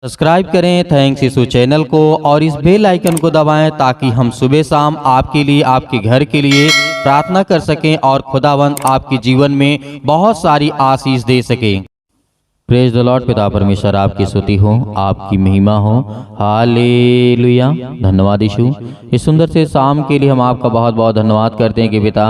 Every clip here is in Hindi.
सब्सक्राइब करें थैंक्स यीशु चैनल को और इस बेल आइकन को दबाएं ताकि हम सुबह शाम आपके लिए आपके घर के लिए प्रार्थना कर सकें और खुदावंद आपके जीवन में बहुत सारी आशीष दे सके। Praise the Lord. पिता परमेश्वर आपकी स्तुति हो, आपकी महिमा हो। हालेलुया। धन्यवाद यीशु। इस सुंदर से शाम के लिए हम आपका बहुत बहुत धन्यवाद करते हैं कि पिता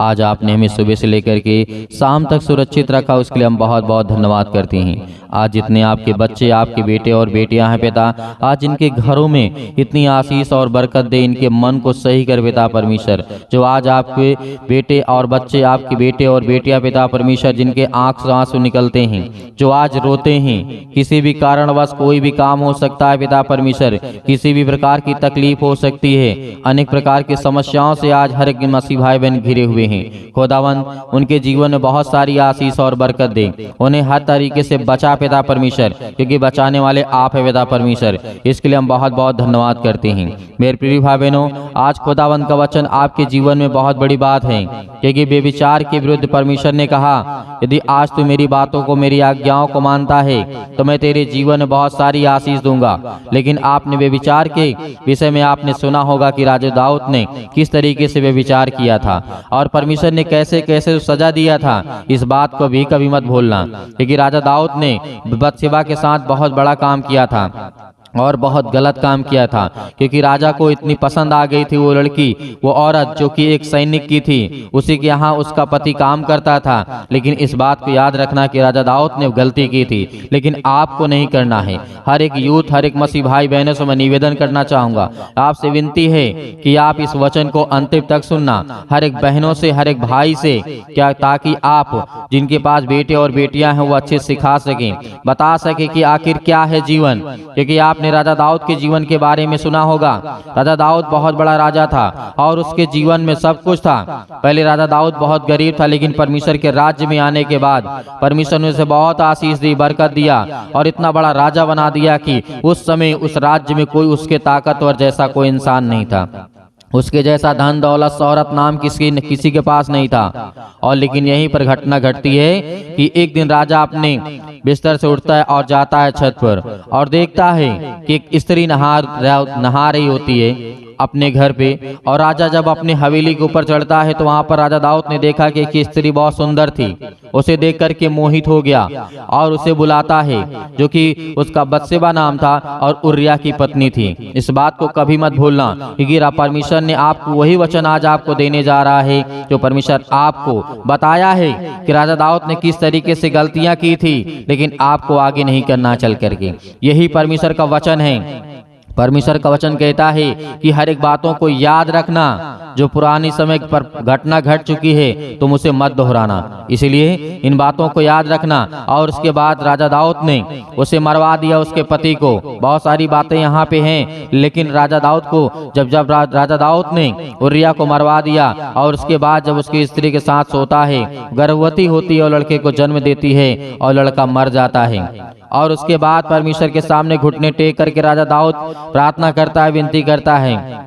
आज आपने हमें सुबह से लेकर के शाम तक सुरक्षित रखा, उसके लिए हम बहुत बहुत धन्यवाद करते हैं। आज जितने आपके बच्चे, आपके बेटे और बेटियां हैं पिता, आज इनके घरों में इतनी आशीष और बरकत दे, इनके मन को सही कर पिता परमेश्वर। जो आज आपके बेटे और बच्चे, आपके बेटे और बेटियां पिता परमेश्वर, जिनके आंख से आंसू निकलते हैं, जो आज रोते हैं, किसी भी कारणवश कोई भी काम हो सकता है पिता परमेश्वर, किसी भी प्रकार की तकलीफ हो सकती है, अनेक प्रकार की समस्याओं से आज हर एक मसीह भाई बहन घिरे हुए हैं। खुदावंद उनके जीवन में बहुत सारी आशीष और बरकत दे, उन्हें हर तरीके से बचा पिता परमेश्वर, क्योंकि बचाने वाले आप है पिता परमेश्वर। इसके लिए हम बहुत बहुत धन्यवाद करते हैं। मेरे प्रिय भाई बहनों, आज खुदावंद का वचन आपके जीवन में बहुत बड़ी बात है, क्योंकि बेविचार के विरुद्ध परमेश्वर ने कहा, यदि आज तू मेरी बातों को, मेरी आज्ञाओं को मानता है तो मैं तेरे जीवन में बहुत सारी आशीष दूंगा। लेकिन आपने बेविचार के विषय में आपने सुना होगा कि राजा दाऊद ने किस तरीके से बेविचार किया था और परमेश्वर ने कैसे कैसे सजा दिया था। इस बात को भी कभी मत भूलना, क्योंकि राजा दाऊद ने बत्शेबा के साथ बहुत बड़ा काम किया था और बहुत गलत काम किया था, क्योंकि राजा को इतनी पसंद आ गई थी वो लड़की, वो औरत जो कि एक सैनिक की थी, उसी के यहाँ उसका पति काम करता था। लेकिन इस बात को याद रखना कि राजा दाऊद ने गलती की थी, लेकिन आपको नहीं करना है। हर एक यूथ, हर एक मसीह भाई बहनों से मैं निवेदन करना चाहूँगा, आपसे विनती है कि आप इस वचन को अंतिम तक सुनना, हर एक बहनों से, हर एक भाई से, क्या ताकि आप जिनके पास बेटे और बेटियां हैं वो अच्छे सिखा सकें, बता सके कि आखिर क्या है जीवन। क्योंकि आपने राजा दाऊद के जीवन के बारे में सुना होगा। राजा दाऊद बहुत बड़ा राजा था और उसके जीवन में सब कुछ था। पहले राजा दाऊद बहुत गरीब था, लेकिन परमेश्वर के राज्य में आने के बाद परमेश्वर ने उसे बहुत आशीष दी, बरकत दिया और इतना बड़ा राजा बना दिया कि उस समय उस राज्य में कोई उसके ताकतवर जैसा कोई इंसान नहीं था, उसके जैसा धन दौलत शोहरत नाम किसी के पास नहीं था। और लेकिन यहीं पर घटना घटती है कि एक दिन राजा अपने बिस्तर से उठता है और जाता है छत पर और देखता है कि एक स्त्री नहा रही होती है अपने घर पे। और राजा जब अपने हवेली के ऊपर चढ़ता है तो वहां पर राजा दाऊद ने देखा कि एक स्त्री बहुत सुंदर थी, उसे देख करके मोहित हो गया और उसे बुलाता है, जो कि उसका बत्शेबा नाम था और उरिय्याह की पत्नी थी। इस बात को कभी मत भूलना, क्योंकि परमेश्वर ने आपको वही वचन आज आपको देने जा रहा है जो परमेश्वर आपको बताया है कि राजा दाऊद ने किस तरीके से गलतियां की थी, लेकिन आपको आगे नहीं करना चल करके। यही परमेश्वर का वचन है। परमेश्वर का वचन कहता है कि हर एक बातों को याद रखना, जो पुरानी समय पर घटना घट चुकी है तुम उसे मत दोहराना। इसलिए इन बातों को याद रखना। और उसके बाद राजा दाऊद ने उसे मरवा दिया, उसके पति को। बहुत सारी बातें यहाँ पे हैं, लेकिन राजा दाऊद को जब राजा दाऊद ने उरिय्याह को मरवा दिया और उसके बाद जब उसकी स्त्री के साथ सोता है, गर्भवती होती है और लड़के को जन्म देती है और लड़का मर जाता है। और उसके बाद परमेश्वर के सामने घुटने टेक करके राजा दाऊद प्रार्थना करता है, विनती करता है।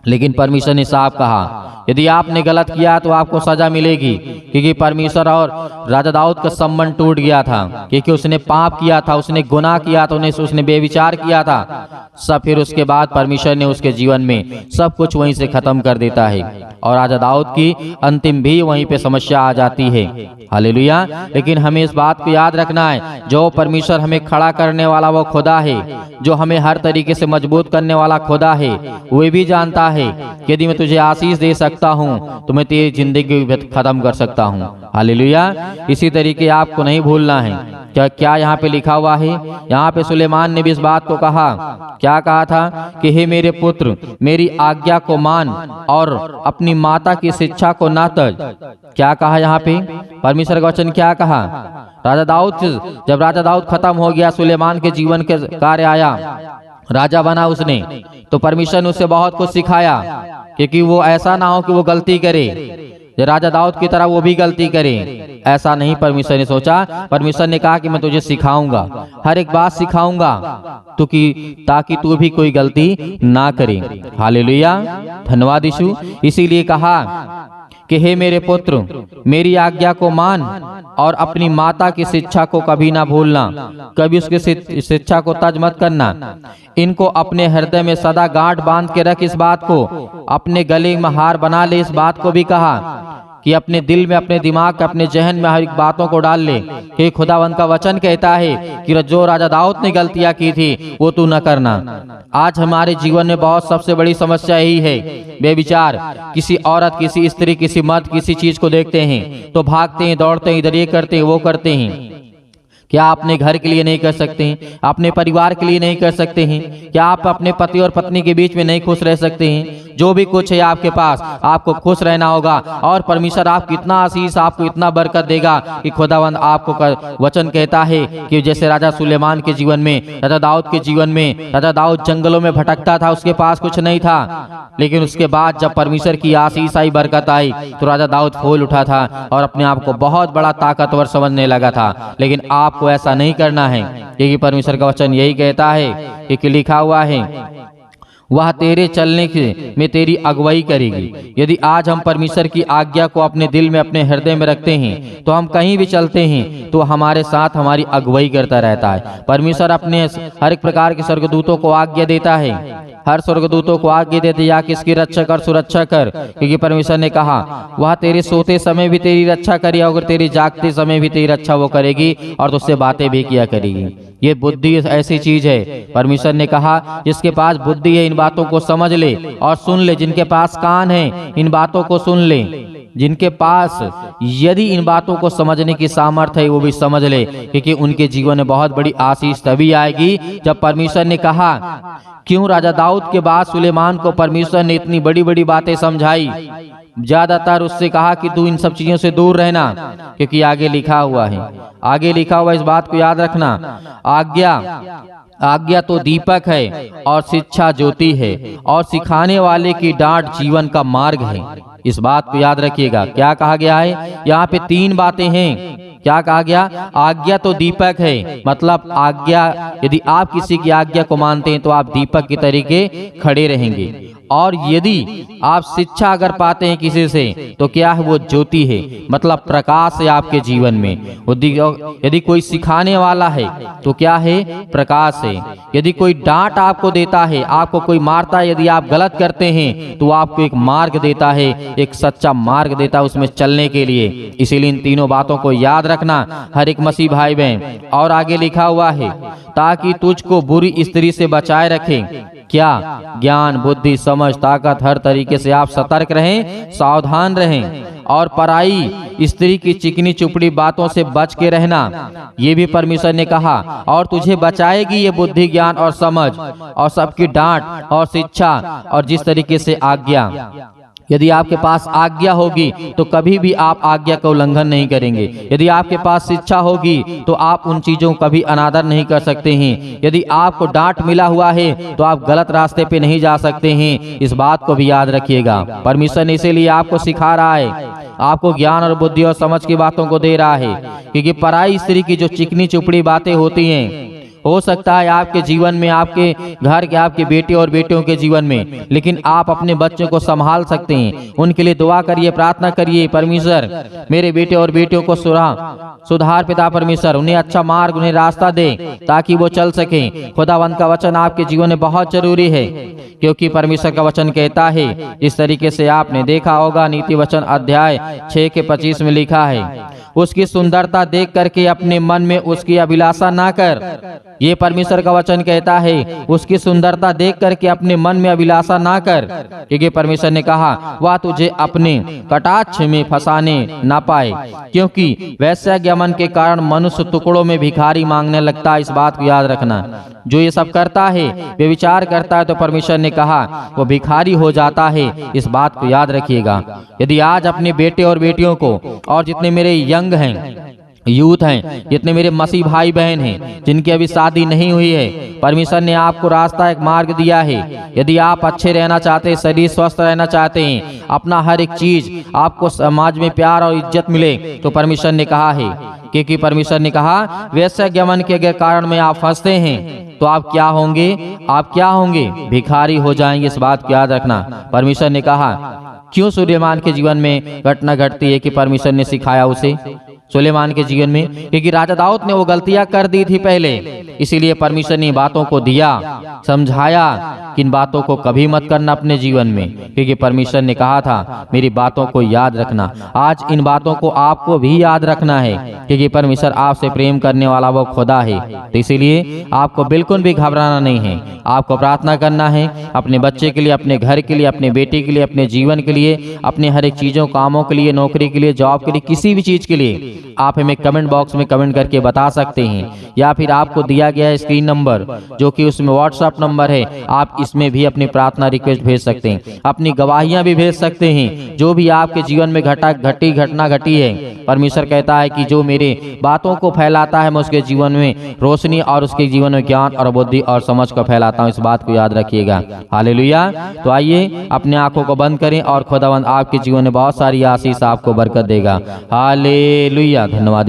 लेकिन परमेश्वर ने साफ कहा, यदि आपने गलत किया तो आपको सजा मिलेगी, क्योंकि परमेश्वर और राजा दाऊद का संबंध टूट गया था, क्योंकि उसने पाप किया था, उसने गुनाह किया था, उसने बेविचार किया था सब। फिर उसके बाद परमेश्वर ने उसके जीवन में सब कुछ वहीं से खत्म कर देता है और राजा दाऊद की अंतिम भी वहीं पे समस्या आ जाती है। हालेलुया। लेकिन हमें इस बात को याद रखना है, जो परमेश्वर हमें खड़ा करने वाला वो खुदा है, जो हमें हर तरीके से मजबूत करने वाला खुदा है। वो भी जानता है कि यदि मैं तुझे आशीष दे सकता हूँ तो मैं तेरी जिंदगी खत्म कर सकता हूँ। हालेलुया। इसी तरीके आपको नहीं भूलना है। क्या यहाँ पे लिखा हुआ है? यहाँ पे सुलेमान ने भी इस बात को कहा। क्या कहा था कि हे मेरे पुत्र, मेरी आज्ञा को मान और अपनी माता की शिक्षा को ना तज। क्या कहा यहाँ पे? परमेश्वर का वचन क्या कहा? जब राजा दाऊद खत्म हो गया, सुलेमान के जीवन के कार्य आया, राजा बना उसने, तो परमेश्वर ने उसे बहुत कुछ सिखाया, क्योंकि वो ऐसा ना हो कि वो गलती करे, राजा दाऊद की तरह वो भी गलती करे। ऐसा नहीं परमेश्वर ने सोचा। परमेश्वर ने कहा कि मैं तुझे सिखाऊंगा, हर एक बात सिखाऊंगा तो ताकि तू भी कोई गलती ना करे। हालेलुया। धन्यवाद यीशु। इसीलिए कहा कि हे मेरे पुत्र, मेरी आज्ञा को मान और अपनी माता की शिक्षा को कभी ना भूलना, कभी उसकी शिक्षा को तज मत करना। इनको अपने हृदय में सदा गांठ बांध के रख, इस बात को अपने गले में हार बना ले। इस बात को भी कहा कि अपने दिल में, अपने दिमाग, अपने जहन में हर एक बातों को डाल ले कि खुदावंद का वचन कहता है कि जो राजा दाऊद ने गलतियां की थी वो तू न करना। आज हमारे जीवन में बहुत सबसे बड़ी समस्या यही है, बेविचार किसी औरत, किसी स्त्री, किसी मर्द, किसी चीज को देखते हैं तो भागते हैं, दौड़ते हैं, इधर ये करते हैं, वो करते हैं। क्या आप अपने घर के लिए नहीं कर सकते हैं? अपने परिवार के लिए नहीं कर सकते हैं? क्या आप अपने पति और पत्नी के बीच में नहीं खुश रह सकते हैं? जो भी कुछ है आपके पास, आपको खुश रहना होगा और परमेश्वर आपको इतना आशीष, आपको इतना बरकत देगा कि खुदावंद आपको वचन कहता है कि जैसे राजा सुलेमान के जीवन में, राजा दाऊद के जीवन में, राजा दाऊद जंगलों में भटकता था, उसके पास कुछ नहीं था, लेकिन उसके बाद जब परमेश्वर की आशीष आई, बरकत आई, तो राजा दाऊद फूल उठा था और अपने आप को बहुत बड़ा ताकतवर समझने लगा था। लेकिन आपको ऐसा नहीं करना है, क्योंकि परमेश्वर का वचन यही कहता है कि लिखा हुआ है वह तेरे चलने में तेरी अगुवाई करेगी। यदि आज हम परमेश्वर की आज्ञा को अपने दिल में, अपने हृदय में रखते हैं तो हम कहीं भी चलते हैं तो हमारे साथ हमारी अगुवाई करता रहता है। परमेश्वर अपने हर एक प्रकार के स्वर्गदूतों को आज्ञा देता है, हर स्वर्गदूतों को आज्ञा देते या किसकी रक्षा कर, सुरक्षा कर, क्योंकि परमेश्वर ने कहा वह तेरे सोते समय भी तेरी रक्षा करेगी और तेरी जागते समय भी तेरी रक्षा वो करेगी और तुझसे बातें भी किया करेगी। ये बुद्धि ऐसी चीज है, परमेश्वर ने कहा जिसके पास बुद्धि है इन बातों को समझ ले और सुन ले, जिनके पास कान है इन बातों को सुन ले, जिनके पास यदि इन बातों को समझने की सामर्थ्य है वो भी समझ ले, क्योंकि उनके जीवन में बहुत बड़ी आशीष तभी आएगी जब परमेश्वर ने कहा। क्यों राजा दाऊद के बाद सुलेमान को परमेश्वर ने इतनी बड़ी बड़ी बातें समझाई? ज्यादातर उससे कहा कि तू इन सब चीजों से दूर रहना, क्योंकि आगे लिखा हुआ है, आगे लिखा हुआ, इस बात को याद रखना, आज्ञा तो दीपक है और शिक्षा ज्योति है और सिखाने वाले की डांट जीवन का मार्ग है। इस बात को याद रखिएगा। क्या कहा गया है? यहाँ पे 3 बातें हैं। क्या कहा गया? आज्ञा तो दीपक है, मतलब आज्ञा, यदि आप किसी की आज्ञा को मानते हैं तो आप दीपक की तरीके खड़े रहेंगे, और यदि आप शिक्षा अगर पाते हैं किसी से तो क्या है? वो ज्योति है, मतलब प्रकाश है आपके जीवन में। यदि कोई सिखाने वाला है तो क्या है? प्रकाश है। यदि कोई डांट आपको देता है, आपको कोई मारता है, यदि आप गलत करते हैं तो आपको एक मार्ग देता है, एक सच्चा मार्ग देता है उसमें चलने के लिए। इसीलिए इन तीनों बातों को याद रखना हर एक मसीह भाई बहन। और आगे लिखा हुआ है ताकि तुझको बुरी स्त्री से बचाए रखे। क्या? ज्ञान, बुद्धि, समझ, ताकत, हर तरीके से आप सतर्क रहें, सावधान रहें, और पराई स्त्री की चिकनी चुपड़ी बातों से बच के रहना, ये भी परमेश्वर ने कहा। और तुझे बचाएगी ये बुद्धि, ज्ञान और समझ और सबकी डांट और शिक्षा और जिस तरीके से आज्ञा। यदि आपके पास आज्ञा होगी तो कभी भी आप आज्ञा का उल्लंघन नहीं करेंगे। यदि आपके पास शिक्षा होगी तो आप उन चीजों का भी अनादर नहीं कर सकते हैं। यदि आपको डांट मिला हुआ है तो आप गलत रास्ते पे नहीं जा सकते हैं। इस बात को भी याद रखिएगा। परमेश्वर ने इसीलिए आपको सिखा रहा है, आपको ज्ञान और बुद्धि और समझ की बातों को दे रहा है, क्योंकि पराई स्त्री की जो चिकनी चुपड़ी बातें होती हैं, हो सकता है आपके जीवन में, आपके घर के, आपके बेटे और बेटियों के जीवन में, लेकिन आप अपने बच्चों को संभाल सकते हैं। उनके लिए दुआ करिए, प्रार्थना करिए, परमेश्वर मेरे बेटे और बेटियों को सुधार पिता परमेश्वर, उन्हें अच्छा मार्ग, उन्हें रास्ता दे ताकि वो चल सके। खुदावंद का वचन आपके जीवन में बहुत जरूरी है, क्योंकि परमेश्वर का वचन कहता है, इस तरीके से आपने देखा होगा, नीति वचन अध्याय 6 के 25 में लिखा है, उसकी सुंदरता देख करके अपने मन में उसकी अभिलाषा ना कर। ये परमेश्वर का वचन कहता है, उसकी सुंदरता देख करके अपने मन में अभिलाषा ना कर, क्योंकि परमेश्वर ने कहा वह तुझे अपने कटाक्ष में फंसाने ना पाए, क्योंकि वैश्यागमन के कारण मनुष्य टुकड़ों में भिखारी मांगने लगता है। इस बात को याद रखना। जो ये सब करता है, व्यभिचार करता है, तो परमेश्वर ने कहा वो भिखारी हो जाता है। इस बात को याद रखिएगा। यदि आज अपने बेटे और बेटियों को, और जितने मेरे यंग हैं, यूथ हैं, जितने मेरे मसीह भाई बहन हैं जिनकी अभी शादी नहीं हुई है, परमेश्वर ने आपको रास्ता एक मार्ग दिया है। यदि आप अच्छे रहना चाहते हैं, शरीर स्वस्थ रहना चाहते हैं, अपना हर एक चीज आपको समाज में प्यार और इज्जत मिले, तो परमेश्वर ने कहा है, क्योंकि परमेश्वर ने कहा वैसे गमन के अगर कारण में आप फंसते हैं तो आप क्या होंगे, आप क्या होंगे, भिखारी हो जाएंगे। इस बात को याद रखना। परमेश्वर ने कहा क्यों सुलेमान के जीवन में घटना घटती है कि परमेश्वर ने सिखाया उसे सुलेमान के जीवन में, क्योंकि राजा दाऊद ने वो गलतियां कर दी थी पहले, इसीलिए परमेश्वर ने बातों को दिया, समझाया कि इन बातों को कभी मत करना अपने जीवन में, क्योंकि परमेश्वर ने कहा था मेरी बातों को याद रखना। आज इन बातों को आपको भी याद रखना है, क्योंकि परमेश्वर आपसे प्रेम करने वाला वो खुदा है। तो इसीलिए आपको बिल्कुल भी घबराना नहीं है, आपको प्रार्थना करना है अपने बच्चे के लिए, अपने घर के लिए, अपने बेटे के लिए, अपने जीवन के लिए, अपने हर एक चीजों कामों के लिए, नौकरी के लिए, जॉब के लिए, किसी भी चीज के लिए आप हमें कमेंट बॉक्स में कमेंट करके बता सकते हैं, या फिर आपको दिया गया है स्क्रीन नंबर जो कि उसमें व्हाट्सएप नंबर है, आप इसमें भी अपनी प्रार्थना रिक्वेस्ट भेज सकते हैं, अपनी गवाहियां भी भेज सकते हैं। जो भी आपके जीवन में घटना घटी है, परमेश्वर कहता है कि जो मेरे बातों को फैलाता है मैं उसके जीवन में रोशनी और उसके जीवन में ज्ञान और बुद्धि और समझ को फैलाता हूँ। इस बात को याद रखिएगा। हालेलुया। तो आइए अपने आंखों को बंद करें और खुदावंद आपके जीवन में बहुत सारी आशीष आपको बरकत देगा। हालेलुया। धन्यवाद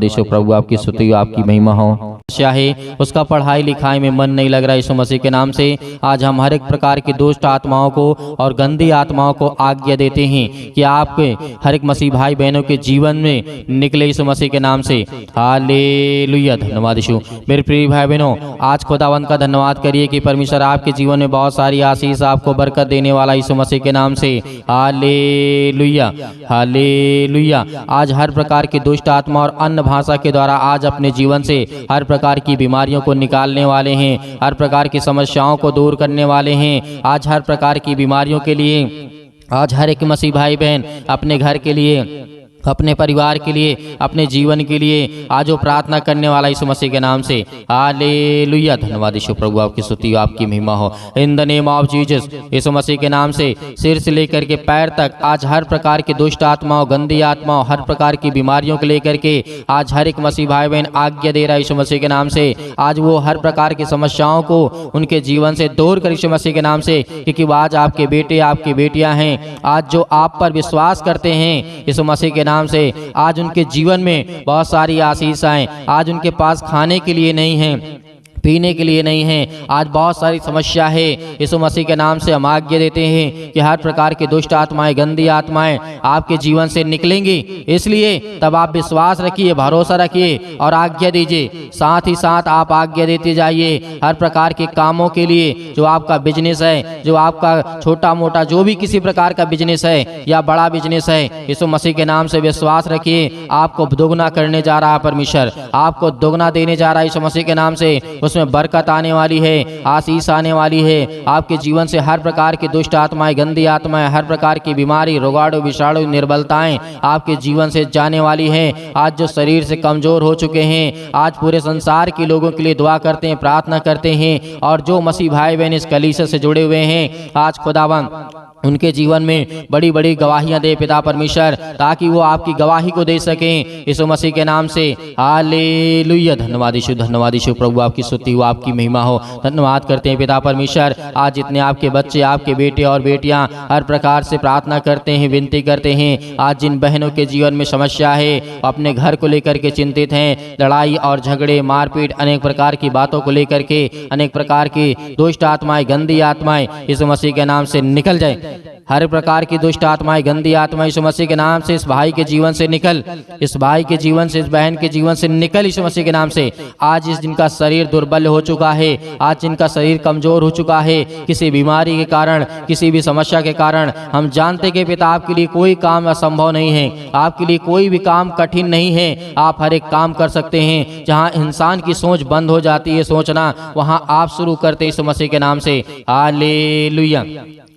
यीशु, प्रभु आपकी स्तुति, आपकी महिमा हो। है उसका पढ़ाई लिखाई में मन नहीं लग रहा, यीशु मसीह के नाम से आज हम हर एक प्रकार की दुष्ट आत्माओं को और गंदी आत्माओं को आज्ञा देते हैं कि आपके हर एक मसीह भाई बहनों के जीवन में निकले यीशु मसीह के नाम से। हालेलुया। धन्यवाद यीशु। मेरे प्रिय भाई बहनों, आज खुदावंद का धन्यवाद करिए कि परमेश्वर आपके जीवन में बहुत सारी आशीष आपको बरकत देने वाला यीशु मसीह के नाम से। Hallelujah, hallelujah. आज हर प्रकार की दुष्ट आत्मा और अन्य भाषा के द्वारा आज अपने जीवन से हर प्रकार की बीमारियों को निकालने वाले हैं, हर प्रकार की समस्याओं को दूर करने वाले हैं। आज हर प्रकार की बीमारियों के लिए आज हर एक मसीह भाई बहन अपने घर के लिए, अपने परिवार के लिए, अपने जीवन के लिए आज वो प्रार्थना करने वाला यीशु मसीह के नाम से। हालेलुया। धन्यवाद यीशु, प्रभु आपकी स्तुति, आपकी महिमा हो। In the name of Jesus, Yeshu Masih के नाम से सिर से लेकर के पैर तक आज हर प्रकार की दुष्ट आत्माओं, गंदी आत्माओं, हर प्रकार की बीमारियों को लेकर के आज हर एक मसीह भाई बहन आज्ञा दे रहा है यीशु मसीह के नाम से। आज वो हर प्रकार की समस्याओं को उनके जीवन से दूर कर यीशु मसीह के नाम से, क्योंकि आज आपके बेटे, आपकी बेटियां हैं आज जो आप पर विश्वास करते हैं यीशु मसीह के नाम से, आज उनके जीवन में बहुत सारी आशीषाएं, आज उनके पास खाने के लिए नहीं है, पीने के लिए नहीं है, आज बहुत सारी समस्या है। यीशु मसीह के नाम से हम आज्ञा देते हैं कि हर प्रकार की दुष्ट आत्माएं, गंदी आत्माएं आपके जीवन से निकलेंगी। इसलिए तब आप विश्वास रखिए, भरोसा रखिए और आज्ञा दीजिए। साथ ही साथ आप आज्ञा देते जाइए हर प्रकार के कामों के लिए, जो आपका बिजनेस है, जो आपका छोटा मोटा जो भी किसी प्रकार का बिजनेस है या बड़ा बिजनेस है, यीशु मसीह के नाम से विश्वास रखिए। आपको दोगुना करने जा रहा है परमेश्वर, आपको दोगुना देने जा रहा है यीशु मसीह के नाम से। उसमें बरकत आने वाली है, आशीष आने वाली है। आपके जीवन से हर प्रकार की दुष्ट आत्माएं, गंदी आत्माएं, हर प्रकार की बीमारी, रोगाणु, विषाणु, निर्बलताएं आपके जीवन से जाने वाली हैं। आज जो शरीर से कमजोर हो चुके हैं, आज पूरे संसार के लोगों के लिए दुआ करते हैं, प्रार्थना करते हैं, और जो मसीह भाई बहन इस कलीसिया से जुड़े हुए हैं, आज खुदावंद उनके जीवन में बड़ी बड़ी गवाहियां दे पिता परमेश्वर, ताकि वो आपकी गवाही को दे सकें यीशु मसीह के नाम से। हालेलुया। धन्यवाद यीशु, प्रभु आपकी स्तुति हो, आपकी महिमा हो। धन्यवाद करते हैं पिता परमेश्वर। आज जितने आपके बच्चे, आपके बेटे और बेटियां हर प्रकार से प्रार्थना करते हैं, विनती करते हैं, आज जिन बहनों के जीवन में समस्या है, अपने घर को लेकर के चिंतित हैं, लड़ाई और झगड़े, मारपीट, अनेक प्रकार की बातों को लेकर के, अनेक प्रकार की दुष्ट आत्माएं, गंदी आत्माएं यीशु मसीह के नाम से निकल जाए। हर प्रकार की दुष्ट आत्माएं, गंदी आत्माएं यीशु मसीह के नाम से इस भाई के जीवन से निकल, इस भाई के जीवन से, इस बहन के जीवन से निकल यीशु मसीह के नाम से। आज इस जिनका शरीर दुर्बल हो चुका है, आज जिनका शरीर कमजोर हो चुका है किसी बीमारी के कारण, किसी भी समस्या के कारण, हम जानते कि पिता आपके लिए कोई काम असंभव नहीं है, आपके लिए कोई भी काम कठिन नहीं है। आप हर एक काम कर सकते हैं। जहाँ इंसान की सोच बंद हो जाती है सोचना, वहाँ आप शुरू करते यीशु मसीह के नाम से। Hallelujah,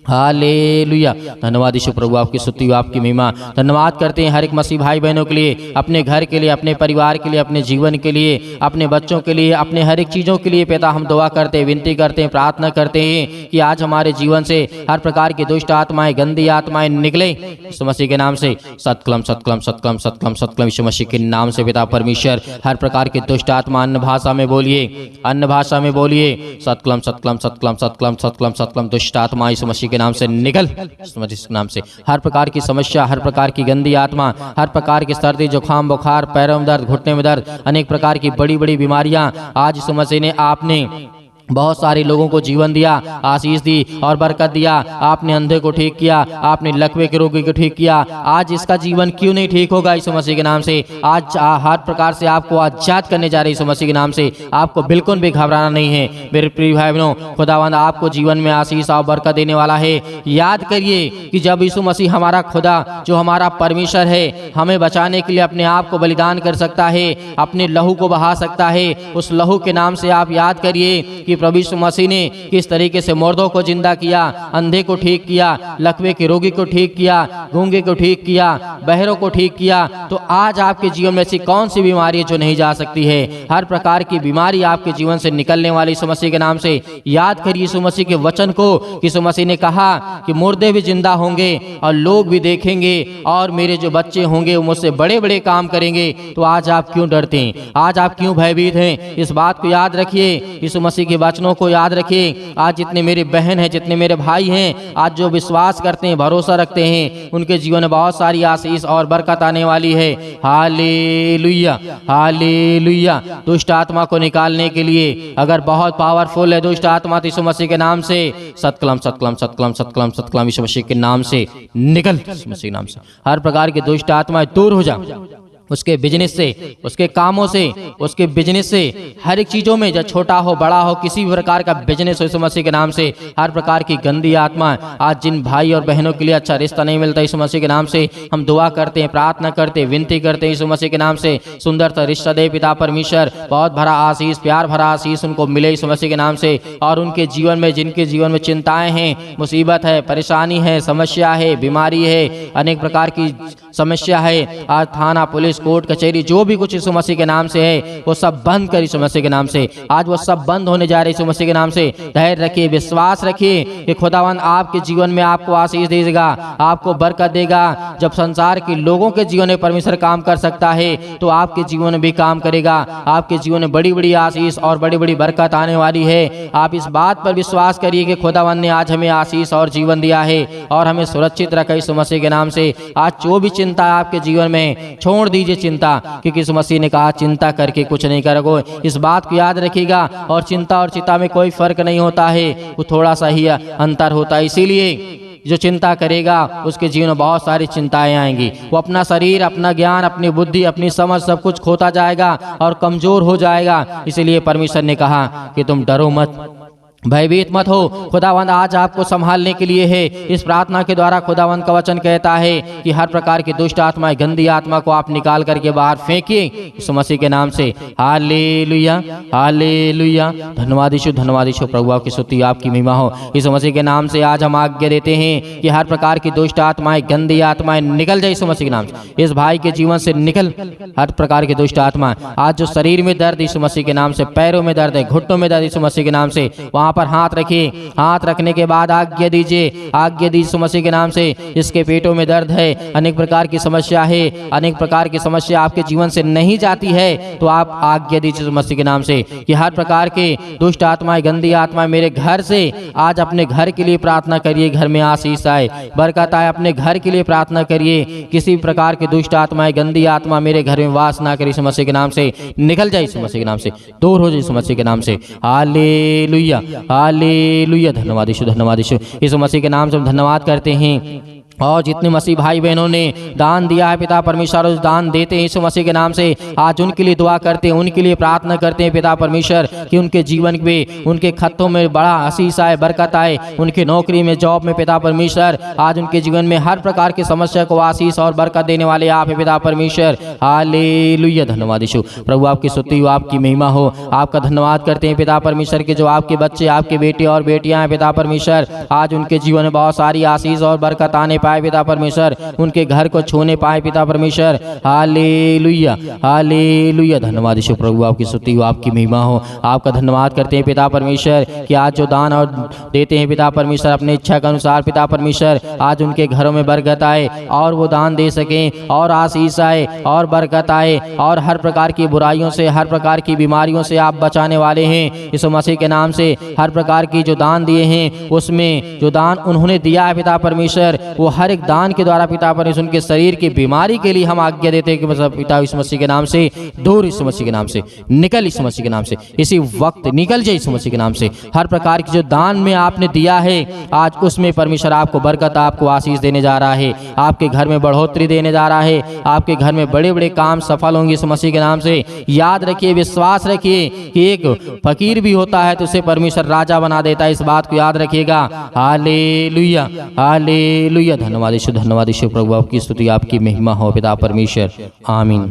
hallelujah. धन्यवाद यीशु प्रभु, आपकी स्तुति हो, आपकी महिमा। धन्यवाद करते हैं हर एक मसीह भाई बहनों के लिए, अपने घर के लिए, अपने परिवार के लिए, अपने जीवन के लिए, अपने बच्चों के लिए, अपने हर एक चीज़ों के लिए पिता हम दुआ करते हैं, विनती करते हैं, प्रार्थना करते हैं कि आज हमारे जीवन से हर प्रकार की दुष्ट आत्माएं, गंदी आत्माएं निकले यीशु मसीह के नाम से। सतकलम सतकलम सतकलम सतकलम सतकलम यीशु मसीह के नाम से पिता परमेश्वर, हर प्रकार की दुष्ट आत्मा अन्य भाषा में बोलिए, अन्य भाषा में बोलिए। सतकलम सतकलम सतकलम सतकलम सतकलम सतकलम दुष्ट आत्मा यीशु मसीह के नाम से निकल यीशु मसीह के नाम से। हर प्रकार की समस्या, हर प्रकार की गंदी आत्मा, हर प्रकार की सर्दी जुकाम बुखार, पैरों में दर्द, घुटने में दर्द, अनेक प्रकार की बड़ी बड़ी बीमारियां, आज यीशु मसीह ने आपने बहुत सारे लोगों को जीवन दिया, आशीष दी और बरकत दिया। आपने अंधे को ठीक किया, आपने लकवे के रोगी को ठीक किया। आज इसका जीवन क्यों नहीं ठीक होगा यीशु मसीह के नाम से। आज हर प्रकार से आपको आजाद करने जा रहे यीशु मसीह के नाम से। आपको बिल्कुल भी घबराना नहीं है मेरे प्रिय भाई बहनों। खुदावंद आपको जीवन में आशीष और बरकत देने वाला है। याद करिए कि जब यीशु मसीह हमारा खुदा, जो हमारा परमेश्वर है, हमें बचाने के लिए अपने आप को बलिदान कर सकता है, अपने लहू को बहा सकता है, उस लहू के नाम से आप याद करिए कि प्रभु यीशु मसीह ने किस तरीके से मुर्दों को जिंदा किया, अंधे को ठीक किया, लकवे के रोगी को ठीक किया, गूंगे को ठीक किया, बहरों को ठीक किया। तो आज आपके जीवन में ऐसी कौन सी बीमारी है जो नहीं जा सकती है। हर प्रकार की बीमारी आपके जीवन से निकलने वाली यीशु मसीह के नाम से। याद करिए यीशु मसीह के वचन को। यीशु मसीह ने कहा कि मुर्दे भी जिंदा होंगे और लोग भी देखेंगे और मेरे जो बच्चे होंगे वो मुझसे बड़े बड़े काम करेंगे। तो आज आप क्यों डरते हैं, आज आप क्यों भयभीत हैं। इस बात को याद रखिए, यीशु मसीह के वचनों को याद रखिए। आज जितने मेरे बहन हैं, जितने मेरे भाई हैं, आज जो विश्वास करते हैं, भरोसा रखते हैं, उनके जीवन में बहुत सारी आशीष और बरकत आने वाली है। Hallelujah hallelujah. दुष्ट आत्मा को निकालने के लिए अगर बहुत पावरफुल है दुष्ट आत्मा, तो यीशु मसीह के नाम से सतकलम सतकलम सतकलम सतकलम सतकलम यीशु मसीह के नाम से निकल, यीशु मसीह के नाम से। हर प्रकार की दुष्ट आत्माएं दूर हो जा, उसके बिजनेस से, उसके कामों से, उसके बिजनेस से, हर एक चीज़ों में, जब छोटा हो बड़ा हो, किसी भी प्रकार का बिजनेस हो, यीशु मसीह के नाम से हर प्रकार की गंदी आत्मा, आज जिन भाई और बहनों के लिए अच्छा रिश्ता नहीं मिलता, यीशु मसीह के नाम से हम दुआ करते हैं, प्रार्थना करते हैं, विनती करते हैं, यीशु मसीह के नाम से सुंदर सा रिश्ता दे पिता परमेश्वर। बहुत भरा आशीष, प्यार भरा आशीष उनको मिले यीशु मसीह के नाम से। और उनके जीवन में, जिनके जीवन में चिंताएं हैं, मुसीबत है, परेशानी है, समस्या है, बीमारी है, अनेक प्रकार की समस्या है, आज थाना पुलिस कोर्ट कचहरी जो भी कुछ यीशु मसीह के नाम से है वो सब बंद कर यीशु मसीह के नाम से। आज वो सब बंद होने जा रहे यीशु मसीह के नाम से। धैर्य रखिए, विश्वास रखिए कि खुदावंद आपके जीवन में आपको आशीष देगा, आपको बरकत देगा। जब संसार के लोगों के जीवन में परमेश्वर काम कर सकता है तो आपके जीवन में भी काम करेगा। आपके जीवन में बड़ी बड़ी आशीष और बड़ी बड़ी बरकत आने वाली है। आप इस बात पर विश्वास करिए कि खुदावंद ने आज हमें आशीष और जीवन दिया है और हमें सुरक्षित रखा यीशु मसीह के नाम से। आज जो भी चिंता है आपके जीवन में, छोड़ दीजिए चिंता, क्योंकि यीशु मसीह ने कहा चिंता करके कुछ नहीं करोगे। इस बात को याद रखिएगा। और चिंता और चिंता में कोई फर्क नहीं होता है, वो थोड़ा सा ही अंतर होता है। इसीलिए जो चिंता करेगा उसके जीवन में बहुत सारी चिंताएं आएंगी। वो अपना शरीर, अपना ज्ञान, अपनी बुद्धि, अपनी समझ सब कुछ खोता जाएगा और कमजोर हो जाएगा। इसीलिए परमेश्वर ने कहा कि तुम डरो मत, भयभीत मत हो। खुदावंद आज आपको संभालने के लिए है। इस प्रार्थना के द्वारा खुदावंद का वचन कहता है कि हर प्रकार की दुष्ट आत्मा, गंदी आत्मा को आप निकाल करके बाहर फेंकिए यीशु मसीह के नाम से। Hallelujah hallelujah. धन्यवाद यीशु, धन्यवाद यीशु प्रभु, आपकी स्तुति, आपकी महिमा हो। यीशु मसीह के नाम से आज हम आज्ञा देते हैं कि हर प्रकार की दुष्ट आत्माएं, गंदी आत्माएं निकल जाए यीशु मसीह के नाम से। इस भाई के जीवन से निकल हर प्रकार की दुष्ट आत्मा। आज जो शरीर में दर्द यीशु मसीह के नाम से, पैरों में दर्द है, घुटनों में दर्द यीशु मसीह के नाम से, वहां पर हाथ रखिए। हाथ रखने के बाद आज्ञा दीजिए, आज्ञा दीजिए यीशु मसीह के नाम से। जिसके पेटों में दर्द है, अनेक प्रकार की समस्या है, अनेक प्रकार की समस्या आपके जीवन से नहीं जाती है, तो आप आज्ञा दीजिए यीशु मसीह के नाम से कि हर प्रकार के दुष्ट आत्माएं, गंदी आत्माएं मेरे घर से आज अपने घर के लिए प्रार्थना करिए, घर में आशीष आए, बरकत आए। अपने घर के लिए प्रार्थना करिए, किसी भी प्रकार की दुष्ट आत्माएं, गंदी आत्मा मेरे घर में वास ना करे यीशु मसीह के नाम से। निकल जाए यीशु मसीह के नाम से, दूर हो जाए यीशु मसीह के नाम से। Hallelujah hallelujah. धन्यवाद यीशु, धन्यवाद यीशु। यीशु मसीह के नाम से हम धन्यवाद करते हैं और जितने मसीह भाई बहनों ने दान दिया है पिता परमेश्वर, उस दान देते हैं यीशु मसीह के नाम से, आज उनके लिए दुआ करते हैं, उनके लिए प्रार्थना करते हैं पिता परमेश्वर कि उनके जीवन में, उनके खतों में बड़ा आशीष आए, बरकत आए, उनके नौकरी में, जॉब में पिता परमेश्वर, आज उनके जीवन में हर प्रकार की समस्या को आशीष और बरकत देने वाले आप है पिता परमेश्वर। हालेलुया, धन्यवाद यीशु। प्रभु आपकी स्तुति हो, आपकी महिमा हो, आपका धन्यवाद करते हैं पिता परमेश्वर के जो आपके बच्चे, आपके बेटे और बेटियां हैं पिता परमेश्वर, आज उनके जीवन में बहुत सारी आशीष और बरकत आने पाए पिता परमेश्वर, उनके घर को छूने पाए पिता परमेश्वर। हालेलुया, हालेलुया, धन्यवाद यीशु। प्रभु आपकी स्तुति हो, आपकी महिमा हो, आपका धन्यवाद करते हैं पिता परमेश्वर कि आज जो दान और देते हैं पिता परमेश्वर अपने इच्छा के अनुसार पिता परमेश्वर, आज उनके घरों में बरकत आए और वो दान दे सकें और आशीष आए और बरकत आए और हर प्रकार की बुराइयों से, हर प्रकार की बीमारियों से आप बचाने वाले हैं यीशु मसीह के नाम से। हर प्रकार की जो दान दिए हैं उसमें जो दान उन्होंने दिया है पिता परमेश्वर, वो हर एक दान के द्वारा पिता परमेश्वर उनके शरीर की बीमारी के लिए हम आज्ञा देते हैं कि मतलब पिता यीशु मसीह के नाम से दूर, यीशु मसीह के नाम से निकल, यीशु मसीह के नाम से इसी वक्त निकल जाए यीशु मसीह के नाम से। हर प्रकार की जो दान में आपने दिया है आज उसमें परमेश्वर आपको बरकत, आपको आशीष देने जा रहा है, आपके घर में बढ़ोतरी देने जा रहा है, आपके घर में बड़े बड़े काम सफल होंगे यीशु मसीह के नाम से। याद रखिए, विश्वास रखिए कि एक फकीर भी होता है तो उसे परमेश्वर राजा बना देता है, इस बात को याद रखिएगा। हालेलुया, हालेलुया, धन्यवाद यीशु, धन्यवाद यीशु। प्रभु आपकी स्तुति, आपकी महिमा हो पिता परमेश्वर, आमीन।